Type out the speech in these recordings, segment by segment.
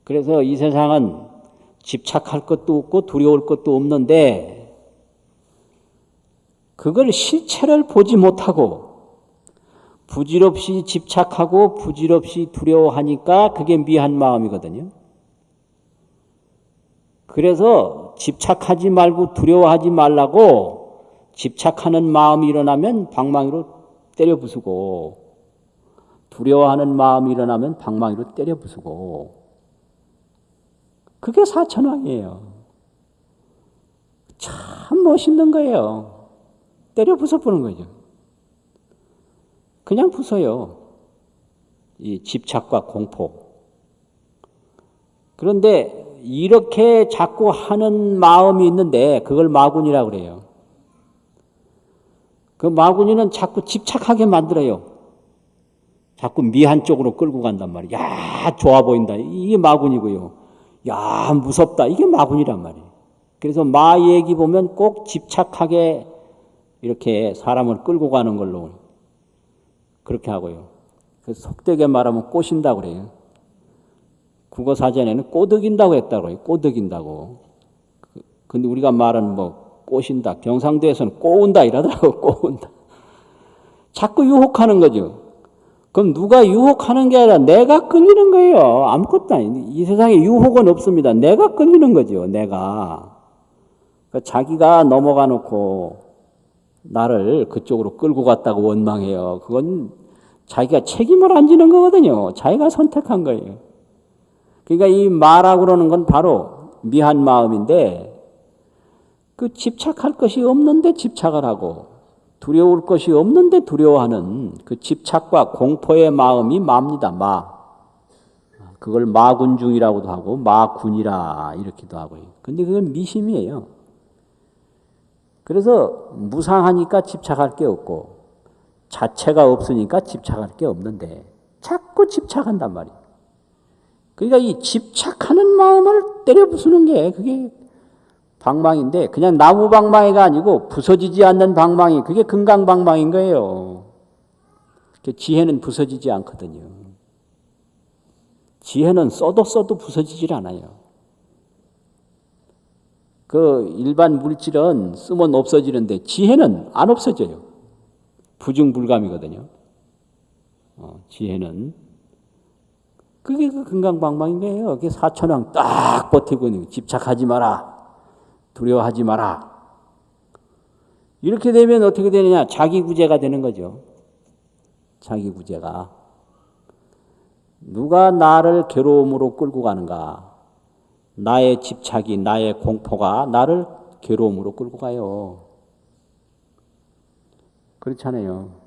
그래서 이 세상은 집착할 것도 없고 두려울 것도 없는데 그걸 실체를 보지 못하고 부질없이 집착하고 부질없이 두려워하니까 그게 미한 마음이거든요. 그래서 집착하지 말고 두려워하지 말라고 집착하는 마음이 일어나면 방망이로 때려 부수고 두려워하는 마음이 일어나면 방망이로 때려 부수고 그게 사천왕이에요. 참 멋있는 거예요. 때려 부숴보는 거죠. 그냥 부숴요. 이 집착과 공포. 그런데 이렇게 자꾸 하는 마음이 있는데 그걸 마구니라고 그래요. 그 마구니는 자꾸 집착하게 만들어요. 자꾸 미한 쪽으로 끌고 간단 말이에요. 야, 좋아 보인다. 이게 마구니고요. 야, 무섭다. 이게 마구니란 말이에요. 그래서 마 얘기 보면 꼭 집착하게 이렇게 사람을 끌고 가는 걸로 그렇게 하고요. 그래서 속되게 말하면 꼬신다고 그래요. 국어사전에는 꼬드긴다고 했다고 해요. 꼬드긴다고. 근데 우리가 말은 뭐 꼬신다. 경상도에서는 꼬운다 이러더라고. 꼬운다. 자꾸 유혹하는 거죠. 그럼 누가 유혹하는 게 아니라 내가 끌리는 거예요. 아무것도 아니에요. 이 세상에 유혹은 없습니다. 내가 끌리는 거죠. 내가. 그러니까 자기가 넘어가 놓고 나를 그쪽으로 끌고 갔다고 원망해요. 그건 자기가 책임을 안 지는 거거든요. 자기가 선택한 거예요. 그러니까 이 마라고 그러는 건 바로 미한 마음인데 그 집착할 것이 없는데 집착을 하고 두려울 것이 없는데 두려워하는 그 집착과 공포의 마음이 마입니다. 마. 그걸 마군중이라고도 하고 마군이라 이렇게도 하고요. 근데 그건 미심이에요. 그래서 무상하니까 집착할 게 없고 자체가 없으니까 집착할 게 없는데 자꾸 집착한단 말이에요. 그러니까 이 집착하는 마음을 때려 부수는 게 그게 방망인데 그냥 나무 방망이가 아니고 부서지지 않는 방망이 그게 금강 방망인 거예요. 지혜는 부서지지 않거든요. 지혜는 써도 부서지질 않아요. 그 일반 물질은 쓰면 없어지는데 지혜는 안 없어져요. 부중불감이거든요. 지혜는 그게 그 금강방망인 거예요. 그게 사천왕 딱 버티고 집착하지 마라. 두려워하지 마라. 이렇게 되면 어떻게 되느냐? 자기구제가 되는 거죠. 자기구제가. 누가 나를 괴로움으로 끌고 가는가? 나의 집착이, 나의 공포가 나를 괴로움으로 끌고 가요. 그렇잖아요.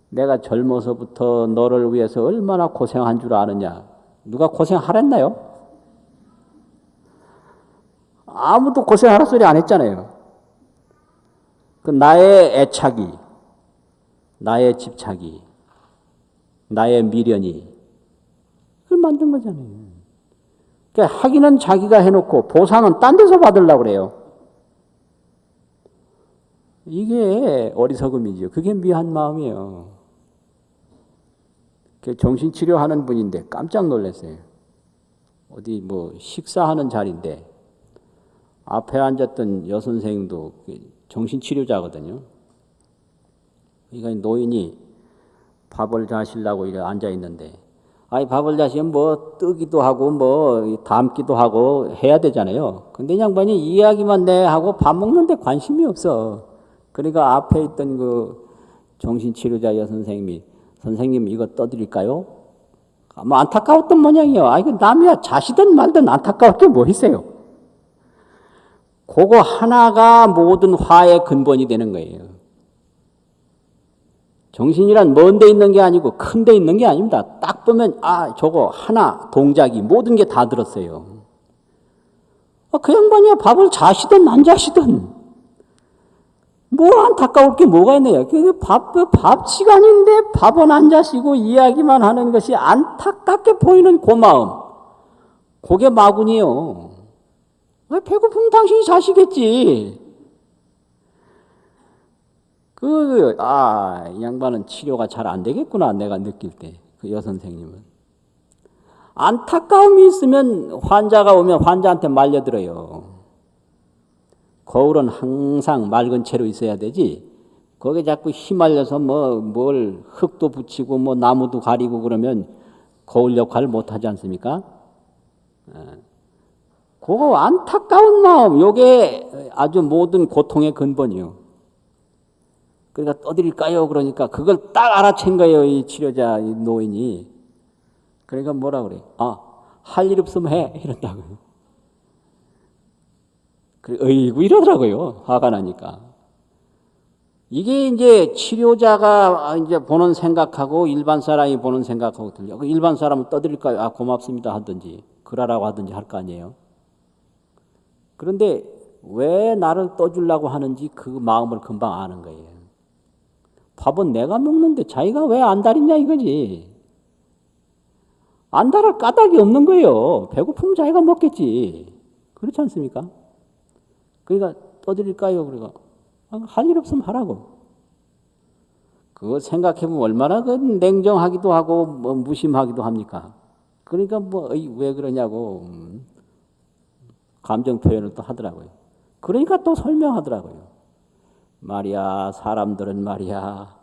내가 젊어서부터 너를 위해서 얼마나 고생한 줄 아느냐? 누가 고생하랬나요? 아무도 고생하라 소리 안 했잖아요. 그 나의 애착이, 나의 집착이, 나의 미련이 그걸 만든 거잖아요. 그러니까 학위는 자기가 해놓고 보상은 딴 데서 받으려고 그래요. 이게 어리석음이죠. 그게 미한 마음이에요. 정신치료하는 분인데 깜짝 놀랐어요. 어디 뭐 식사하는 자리인데 앞에 앉았던 여선생님도 정신치료자거든요. 그러니까 노인이 밥을 자시려고 이렇게 앉아있는데 아니 밥을 자시면 뭐 뜨기도 하고 뭐 담기도 하고 해야 되잖아요. 근데 이 양반이 이야기만 내 하고 밥 먹는데 관심이 없어. 그러니까 앞에 있던 그 정신치료자 여선생님이 선생님 이거 떠드릴까요? 아마 안타까웠던 모양이에요. 아 이거 남이야 자시든 말든 안타까울 게 뭐 있어요. 그거 하나가 모든 화의 근본이 되는 거예요. 정신이란 먼 데 있는 게 아니고 큰 데 있는 게 아닙니다. 딱 보면 아 저거 하나 동작이 모든 게 다 들었어요. 그 양반이야 밥을 자시든 안 자시든 뭐 안타까울 게 뭐가 있네요. 밥 시간인데 밥은 안 자시고 이야기만 하는 것이 안타깝게 보이는 그 마음. 그게 마군이에요. 배고프면 당신이 자시겠지. 이 양반은 치료가 잘 안 되겠구나, 내가 느낄 때. 그 여선생님은. 안타까움이 있으면 환자가 오면 환자한테 말려들어요. 거울은 항상 맑은 채로 있어야 되지. 거기에 자꾸 휘말려서 뭘 흙도 붙이고 나무도 가리고 그러면 거울 역할을 못 하지 않습니까? 그거 안타까운 마음, 요게 아주 모든 고통의 근본이요. 그러니까 떠드릴까요? 그러니까 그걸 딱 알아챈 거예요, 이 치료자, 이 노인이. 그러니까 뭐라 그래? 할 일 없으면 해. 이런다고요. 그래, 어이구, 이러더라고요. 화가 나니까. 이게 이제 치료자가 이제 보는 생각하고 일반 사람이 보는 생각하고 틀려. 일반 사람은 떠드릴까요? 고맙습니다 하든지, 그러라고 하든지 할 거 아니에요. 그런데 왜 나를 떠주려고 하는지 그 마음을 금방 아는 거예요. 밥은 내가 먹는데 자기가 왜 안달이냐 이거지. 안달할 까닭이 없는 거예요. 배고프면 자기가 먹겠지. 그렇지 않습니까? 그러니까 떠드릴까요? 그러니까 할 일 없으면 하라고. 그거 생각해보면 얼마나 그 냉정하기도 하고 무심하기도 합니까? 그러니까 왜 그러냐고 감정 표현을 또 하더라고요. 그러니까 또 설명하더라고요. 말이야, 사람들은 말이야,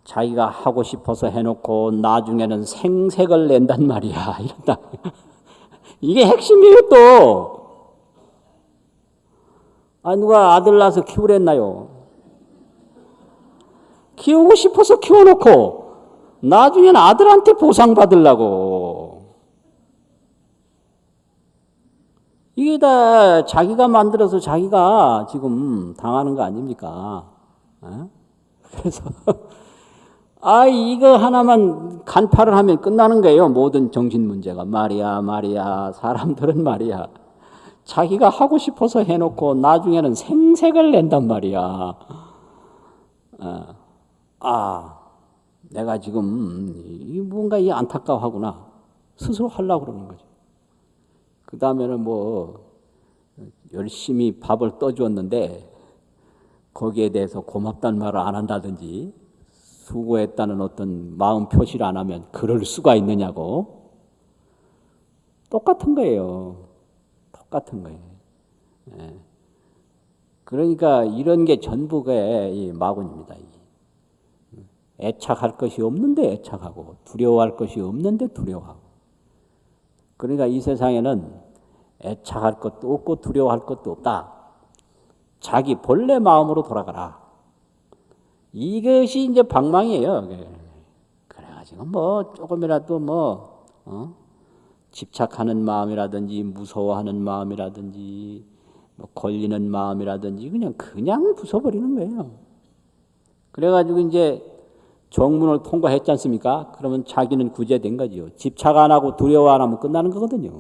자기가 하고 싶어서 해놓고 나중에는 생색을 낸단 말이야. 이런다. 이게 핵심이에요 또. 누가 아들 낳아서 키우랬나요? 키우고 싶어서 키워놓고 나중에는 아들한테 보상받으려고. 이게 다 자기가 만들어서 자기가 지금 당하는 거 아닙니까? 그래서 이거 하나만 간파를 하면 끝나는 거예요. 모든 정신 문제가. 말이야, 사람들은 말이야, 자기가 하고 싶어서 해놓고 나중에는 생색을 낸단 말이야. 내가 지금 뭔가 안타까워하구나. 스스로 하려고 그러는 거죠. 그 다음에는 열심히 밥을 떠주었는데 거기에 대해서 고맙다는 말을 안 한다든지 수고했다는 어떤 마음 표시를 안 하면 그럴 수가 있느냐고. 똑같은 거예요. 똑같은 거예요. 그러니까 이런 게 전부가 이 마군입니다. 애착할 것이 없는데 애착하고 두려워할 것이 없는데 두려워하고. 그러니까 이 세상에는 애착할 것도 없고 두려워할 것도 없다. 자기 본래 마음으로 돌아가라. 이것이 이제 방망이에요. 그래가지고 조금이라도 집착하는 마음이라든지 무서워하는 마음이라든지 걸리는 마음이라든지 그냥 부숴버리는 거예요. 그래가지고 이제 정문을 통과했지 않습니까? 그러면 자기는 구제된 거죠. 집착 안 하고 두려워 안 하면 끝나는 거거든요.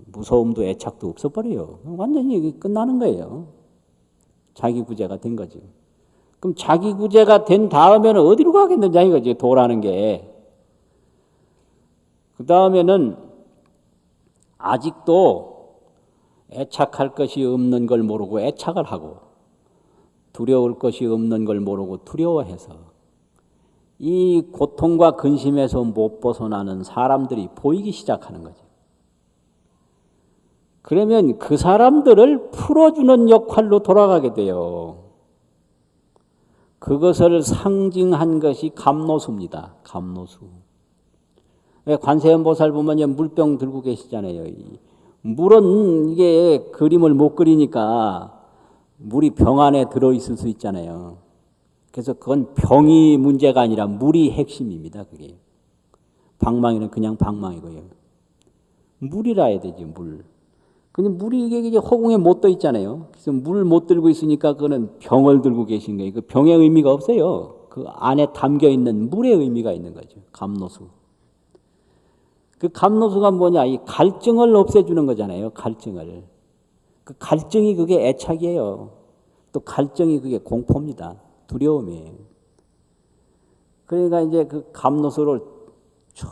무서움도 애착도 없어버려요. 완전히 끝나는 거예요. 자기 구제가 된 거죠. 그럼 자기 구제가 된 다음에는 어디로 가겠느냐 이거지, 도라는 게. 그 다음에는 아직도 애착할 것이 없는 걸 모르고 애착을 하고 두려울 것이 없는 걸 모르고 두려워해서 이 고통과 근심에서 못 벗어나는 사람들이 보이기 시작하는 거죠. 그러면 그 사람들을 풀어주는 역할로 돌아가게 돼요. 그것을 상징한 것이 감노수입니다. 감노수. 관세음보살 보면 물병 들고 계시잖아요. 물은 이게 그림을 못 그리니까 물이 병 안에 들어있을 수 있잖아요. 그래서 그건 병이 문제가 아니라 물이 핵심입니다. 그게. 방망이는 그냥 방망이고요. 물이라 해야 되지, 물. 근데 물이 이게 허공에 못 떠 있잖아요. 그래서 물 못 들고 있으니까 그거는 병을 들고 계신 거예요. 그 병의 의미가 없어요. 그 안에 담겨 있는 물의 의미가 있는 거죠. 감노수. 그 감노수가 뭐냐? 이 갈증을 없애주는 거잖아요. 갈증을. 그 갈증이 그게 애착이에요. 또 갈증이 그게 공포입니다. 두려움이에요. 그러니까 이제 그 감노수를 쭉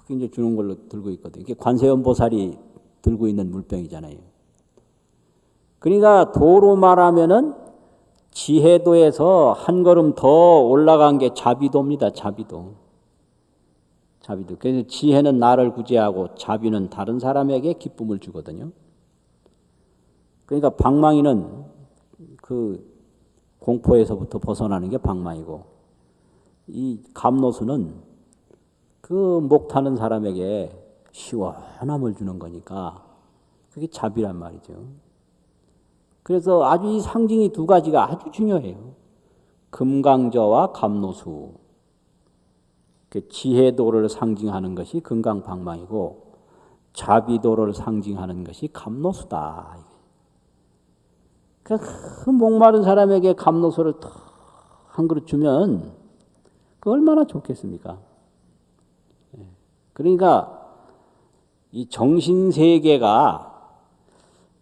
이제 주는 걸로 들고 있거든요. 이게 관세음보살이 들고 있는 물병이잖아요. 그러니까 도로 말하면은 지혜도에서 한 걸음 더 올라간 게 자비도입니다. 자비도. 자비도. 그래서 지혜는 나를 구제하고 자비는 다른 사람에게 기쁨을 주거든요. 그러니까 방망이는 그 공포에서부터 벗어나는 게 방망이고, 이 감노수는 그 목 타는 사람에게 시원함을 주는 거니까 그게 자비란 말이죠. 그래서 아주 이 상징이 두 가지가 아주 중요해요. 금강저와 감노수. 지혜도를 상징하는 것이 금강방망이고 자비도를 상징하는 것이 감노수다. 그 목마른 사람에게 감노수를 한 그릇 주면 그 얼마나 좋겠습니까? 그러니까 이 정신세계가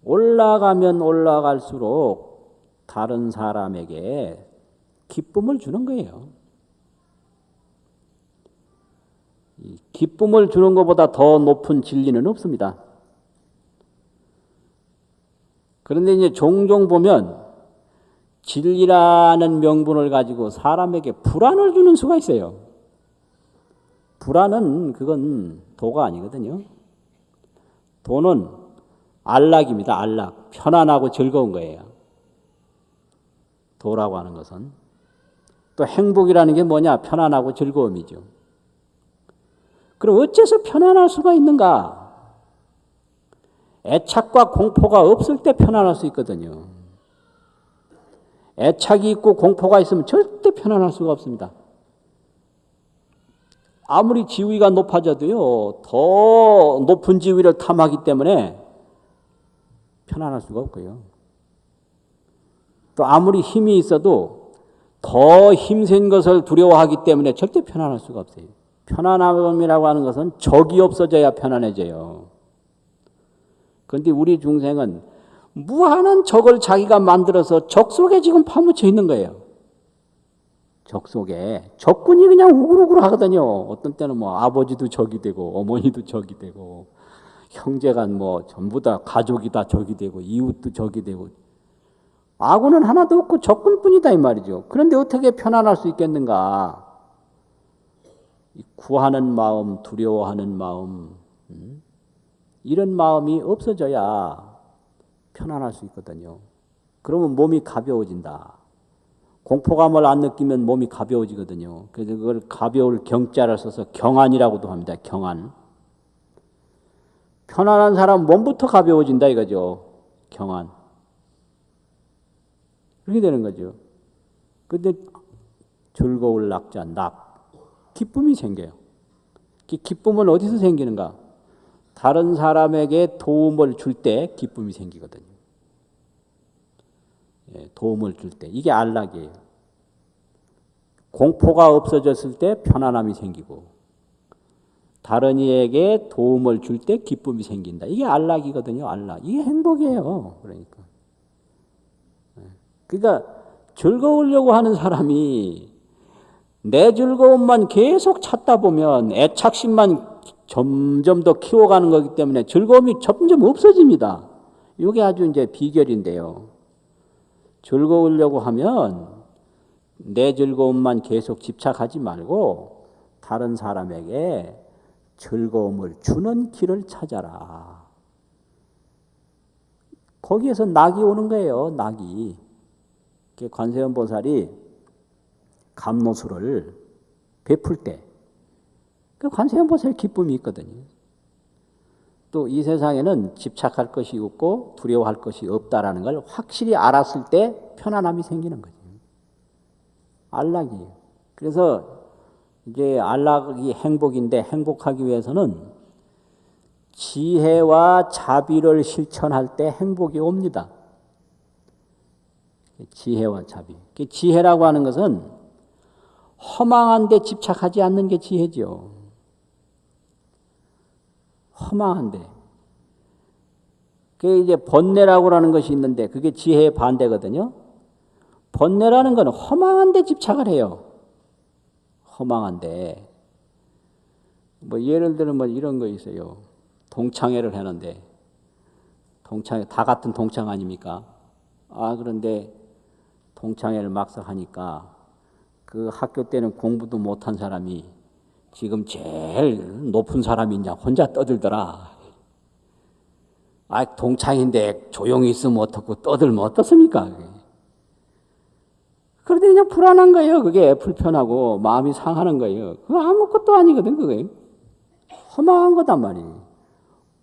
올라가면 올라갈수록 다른 사람에게 기쁨을 주는 거예요. 이 기쁨을 주는 것보다 더 높은 진리는 없습니다. 그런데 이제 종종 보면 진리라는 명분을 가지고 사람에게 불안을 주는 수가 있어요. 불안은 그건 도가 아니거든요. 도는 안락입니다. 안락. 편안하고 즐거운 거예요. 도라고 하는 것은. 또 행복이라는 게 뭐냐? 편안하고 즐거움이죠. 그럼 어째서 편안할 수가 있는가? 애착과 공포가 없을 때 편안할 수 있거든요. 애착이 있고 공포가 있으면 절대 편안할 수가 없습니다. 아무리 지위가 높아져도요, 더 높은 지위를 탐하기 때문에 편안할 수가 없고요. 또 아무리 힘이 있어도 더 힘센 것을 두려워하기 때문에 절대 편안할 수가 없어요. 편안함이라고 하는 것은 적이 없어져야 편안해져요. 그런데 우리 중생은 무한한 적을 자기가 만들어서 적 속에 지금 파묻혀 있는 거예요. 적 속에. 적군이 그냥 우글우글 하거든요. 어떤 때는 뭐 아버지도 적이 되고 어머니도 적이 되고 형제간 뭐 전부 다 가족이 다 적이 되고 이웃도 적이 되고 아군은 하나도 없고 적군뿐이다 이 말이죠. 그런데 어떻게 편안할 수 있겠는가? 구하는 마음, 두려워하는 마음, 이런 마음이 없어져야 편안할 수 있거든요. 그러면 몸이 가벼워진다. 공포감을 안 느끼면 몸이 가벼워지거든요. 그래서 그걸 가벼울 경자를 써서 경안이라고도 합니다. 경안. 편안한 사람 몸부터 가벼워진다 이거죠. 경안. 그렇게 되는 거죠. 근데 즐거울 낙자, 낙. 기쁨이 생겨요. 기쁨은 어디서 생기는가? 다른 사람에게 도움을 줄 때 기쁨이 생기거든요. 도움을 줄 때. 이게 안락이에요. 공포가 없어졌을 때 편안함이 생기고 다른 이에게 도움을 줄 때 기쁨이 생긴다. 이게 안락이거든요. 안락. 이게 행복이에요. 그러니까 즐거우려고 하는 사람이 내 즐거움만 계속 찾다 보면 애착심만 점점 더 키워가는 거기 때문에 즐거움이 점점 없어집니다. 이게 아주 이제 비결인데요. 즐거우려고 하면 내 즐거움만 계속 집착하지 말고 다른 사람에게 즐거움을 주는 길을 찾아라. 거기에서 낙이 오는 거예요. 낙이. 관세음 보살이 감노수를 베풀 때 관세음 보살 기쁨이 있거든요. 또 이 세상에는 집착할 것이 없고 두려워할 것이 없다라는 걸 확실히 알았을 때 편안함이 생기는 거죠. 안락이에요. 그래서 이제 안락이 행복인데 행복하기 위해서는 지혜와 자비를 실천할 때 행복이 옵니다. 지혜와 자비. 지혜라고 하는 것은 허망한 데 집착하지 않는 게 지혜죠. 허망한 데. 그게 이제 번뇌라고 하는 것이 있는데 그게 지혜의 반대거든요. 번뇌라는 건 허망한 데 집착을 해요. 허망한 데. 뭐 예를 들면 뭐 이런 거 있어요. 동창회를 하는데 동창회 다 같은 동창 아닙니까? 그런데 동창회를 막상 하니까 그 학교 때는 공부도 못한 사람이 지금 제일 높은 사람이 이제 혼자 떠들더라. 동창인데 조용히 있으면 어떻고 떠들면 어떻습니까? 그런데 그냥 불안한 거예요. 그게 불편하고 마음이 상하는 거예요. 그거 아무것도 아니거든, 그게. 허망한 거단 말이에요.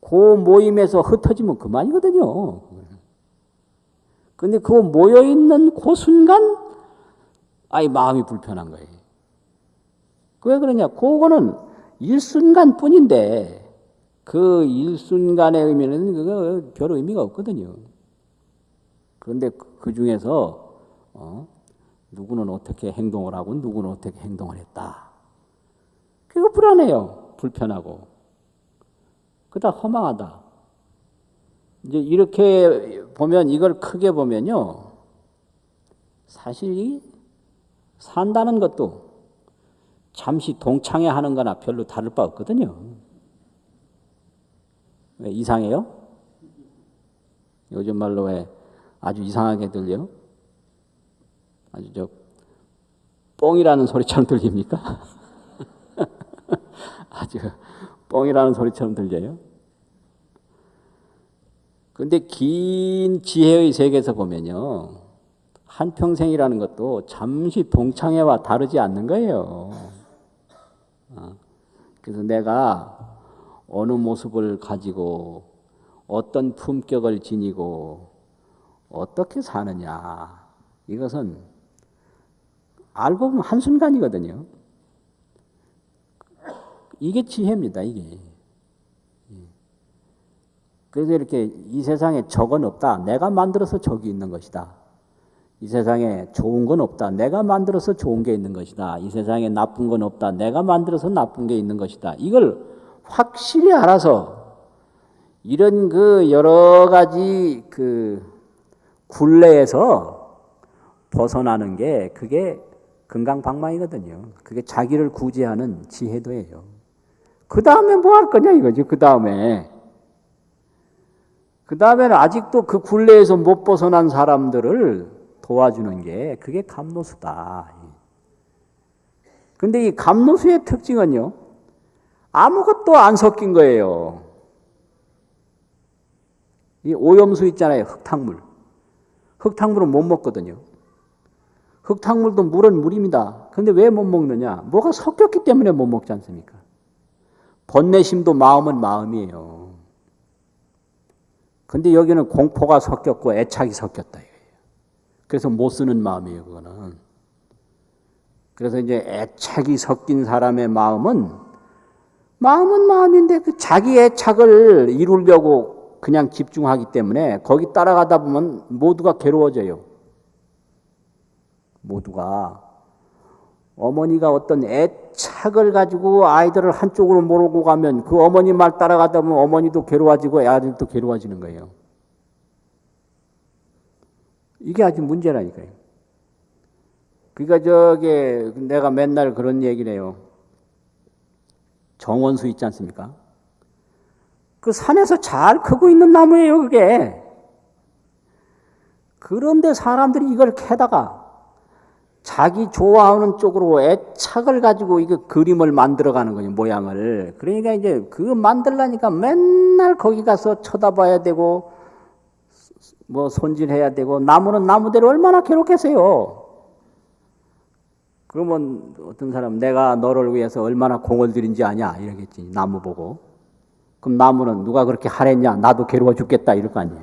그 모임에서 흩어지면 그만이거든요. 근데 그 모여있는 그 순간, 마음이 불편한 거예요. 왜 그러냐? 그거는 일순간 뿐인데, 그 일순간의 의미는 그거 별 의미가 없거든요. 그런데 그 중에서, 누구는 어떻게 행동을 하고 누구는 어떻게 행동을 했다. 그거 불안해요. 불편하고. 그다 허망하다. 이제 이렇게 보면 이걸 크게 보면요. 사실 이 산다는 것도 잠시 동창회 하는 거나 별로 다를 바 없거든요. 왜 이상해요? 요즘 말로 왜 아주 이상하게 들려? 아주 뻥이라는 소리처럼 들립니까? 아주 뻥이라는 소리처럼 들려요. 근데 긴 지혜의 세계에서 보면요. 한평생이라는 것도 잠시 동창회와 다르지 않는 거예요. 그래서 내가 어느 모습을 가지고 어떤 품격을 지니고 어떻게 사느냐. 이것은 알고 보면 한순간이거든요. 이게 지혜입니다, 이게. 그래서 이렇게 이 세상에 적은 없다. 내가 만들어서 적이 있는 것이다. 이 세상에 좋은 건 없다. 내가 만들어서 좋은 게 있는 것이다. 이 세상에 나쁜 건 없다. 내가 만들어서 나쁜 게 있는 것이다. 이걸 확실히 알아서 이런 그 여러 가지 그 굴레에서 벗어나는 게 그게 금강방망이거든요. 그게 자기를 구제하는 지혜도예요. 그 다음에 뭐 할 거냐 이거죠. 그 다음에는 아직도 그 굴레에서 못 벗어난 사람들을 도와주는 게 그게 감노수다. 근데 이 감노수의 특징은요. 아무것도 안 섞인 거예요. 이 오염수 있잖아요. 흙탕물. 흙탕물은 못 먹거든요. 흙탕물도 물은 물입니다. 근데 왜 못 먹느냐? 뭐가 섞였기 때문에 못 먹지 않습니까? 번뇌심도 마음은 마음이에요. 근데 여기는 공포가 섞였고 애착이 섞였다. 그래서 못 쓰는 마음이에요, 그거는. 그래서 이제 애착이 섞인 사람의 마음은 마음인데 그 자기 애착을 이루려고 그냥 집중하기 때문에 거기 따라가다 보면 모두가 괴로워져요. 모두가. 어머니가 어떤 애착을 가지고 아이들을 한쪽으로 몰고 가면 그 어머니 말 따라가다 보면 어머니도 괴로워지고 아들도 괴로워지는 거예요. 이게 아주 문제라니까요. 그러니까 내가 맨날 그런 얘기를 해요. 정원수 있지 않습니까? 그 산에서 잘 크고 있는 나무예요, 그게. 그런데 사람들이 이걸 캐다가 자기 좋아하는 쪽으로 애착을 가지고 이거 그림을 만들어가는 거예요, 모양을. 그러니까 이제 그거 만들려니까 맨날 거기 가서 쳐다봐야 되고, 뭐 손질해야 되고, 나무는 나무대로 얼마나 괴롭겠어요. 그러면 어떤 사람은 내가 너를 위해서 얼마나 공을 들인지 아냐, 이러겠지, 나무 보고. 그럼 나무는 누가 그렇게 하랬냐, 나도 괴로워 죽겠다, 이럴 거 아니에요.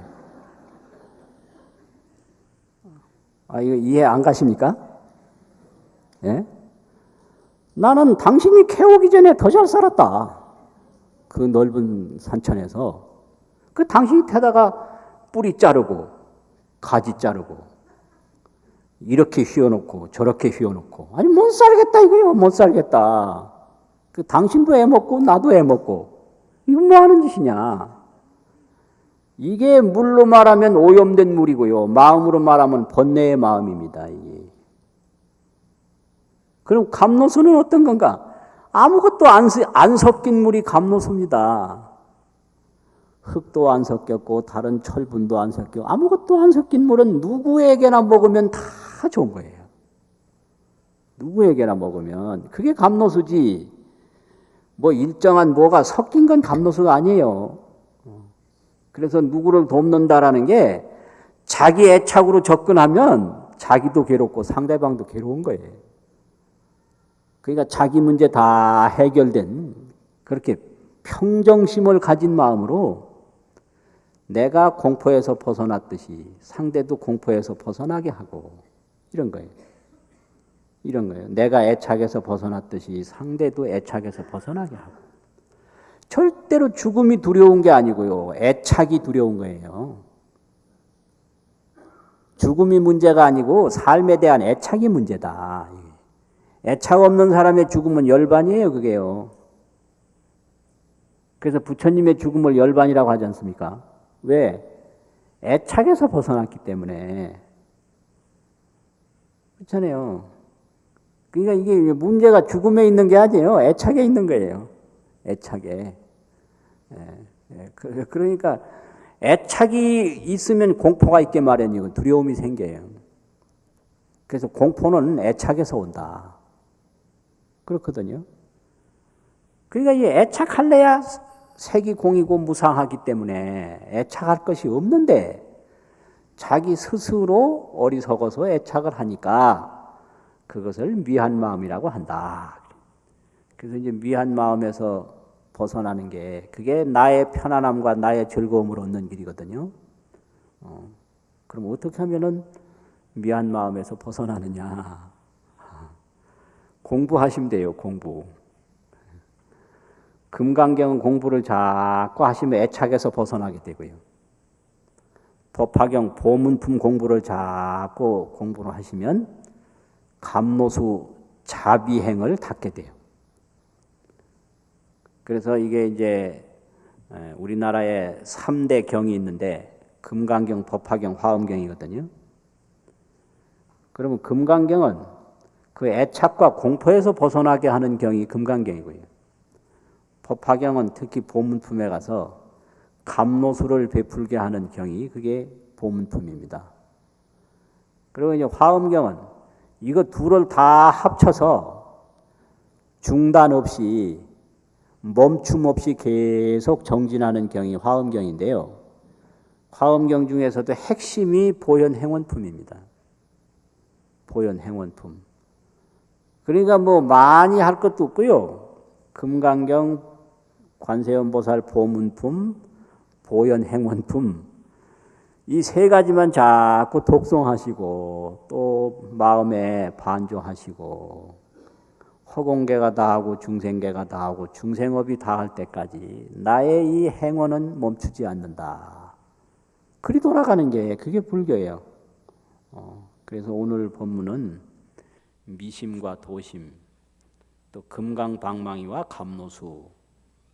이거 이해 안 가십니까? 예? 나는 당신이 캐오기 전에 더 잘 살았다. 그 넓은 산천에서. 그 당신이 캐다가 뿌리 자르고, 가지 자르고, 이렇게 휘어놓고, 저렇게 휘어놓고. 아니, 못 살겠다, 이거요. 못 살겠다. 그 당신도 애먹고, 나도 애먹고. 이건 뭐 하는 짓이냐. 이게 물로 말하면 오염된 물이고요. 마음으로 말하면 번뇌의 마음입니다, 이게. 그럼 감노수는 어떤 건가? 아무것도 안 섞인 물이 감노수입니다. 흙도 안 섞였고 다른 철분도 안 섞였고 아무것도 안 섞인 물은 누구에게나 먹으면 다 좋은 거예요. 누구에게나 먹으면 그게 감노수지. 뭐 일정한 뭐가 섞인 건 감노수가 아니에요. 그래서 누구를 돕는다라는 게 자기 애착으로 접근하면 자기도 괴롭고 상대방도 괴로운 거예요. 그러니까 자기 문제 다 해결된 그렇게 평정심을 가진 마음으로 내가 공포에서 벗어났듯이 상대도 공포에서 벗어나게 하고 이런 거예요. 이런 거예요. 내가 애착에서 벗어났듯이 상대도 애착에서 벗어나게 하고. 절대로 죽음이 두려운 게 아니고요. 애착이 두려운 거예요. 죽음이 문제가 아니고 삶에 대한 애착이 문제다. 애착 없는 사람의 죽음은 열반이에요, 그게요. 그래서 부처님의 죽음을 열반이라고 하지 않습니까? 왜? 애착에서 벗어났기 때문에. 그렇잖아요. 그러니까 이게 문제가 죽음에 있는 게 아니에요. 애착에 있는 거예요. 애착에. 그러니까 애착이 있으면 공포가 있게 마련이고 두려움이 생겨요. 그래서 공포는 애착에서 온다. 그렇거든요. 그러니까 이 애착할래야 색이 공이고 무상하기 때문에 애착할 것이 없는데 자기 스스로 어리석어서 애착을 하니까 그것을 미한 마음이라고 한다. 그래서 이제 미한 마음에서 벗어나는 게 그게 나의 편안함과 나의 즐거움을 얻는 길이거든요. 그럼 어떻게 하면은 미한 마음에서 벗어나느냐? 공부하시면 돼요. 공부. 금강경은 공부를 자꾸 하시면 애착에서 벗어나게 되고요. 법화경 보문품 공부를 자꾸 공부를 하시면 감노수 자비행을 닦게 돼요. 그래서 이게 이제 우리나라에 3대 경이 있는데 금강경, 법화경, 화엄경이거든요. 그러면 금강경은 그 애착과 공포에서 벗어나게 하는 경이 금강경이고요. 법화경은 특히 보문품에 가서 감노수를 베풀게 하는 경이 그게 보문품입니다. 그리고 이제 화엄경은 이거 둘을 다 합쳐서 중단 없이 멈춤 없이 계속 정진하는 경이 화엄경인데요. 화엄경 중에서도 핵심이 보현행원품입니다. 보현행원품. 그러니까 뭐 많이 할 것도 없고요. 금강경, 관세음보살 보문품, 보현행원품 이 세 가지만 자꾸 독송하시고 또 마음에 반조하시고 허공계가 다하고 중생계가 다하고 중생업이 다할 때까지 나의 이 행원은 멈추지 않는다. 그리 돌아가는 게 그게 불교예요. 그래서 오늘 법문은 미심과 도심 또 금강방망이와 감노수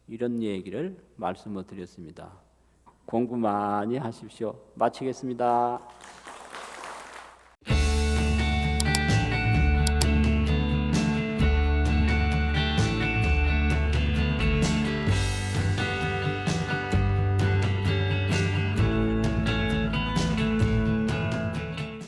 이런 얘기를 말씀을 드렸습니다. 공부 많이 하십시오. 마치겠습니다.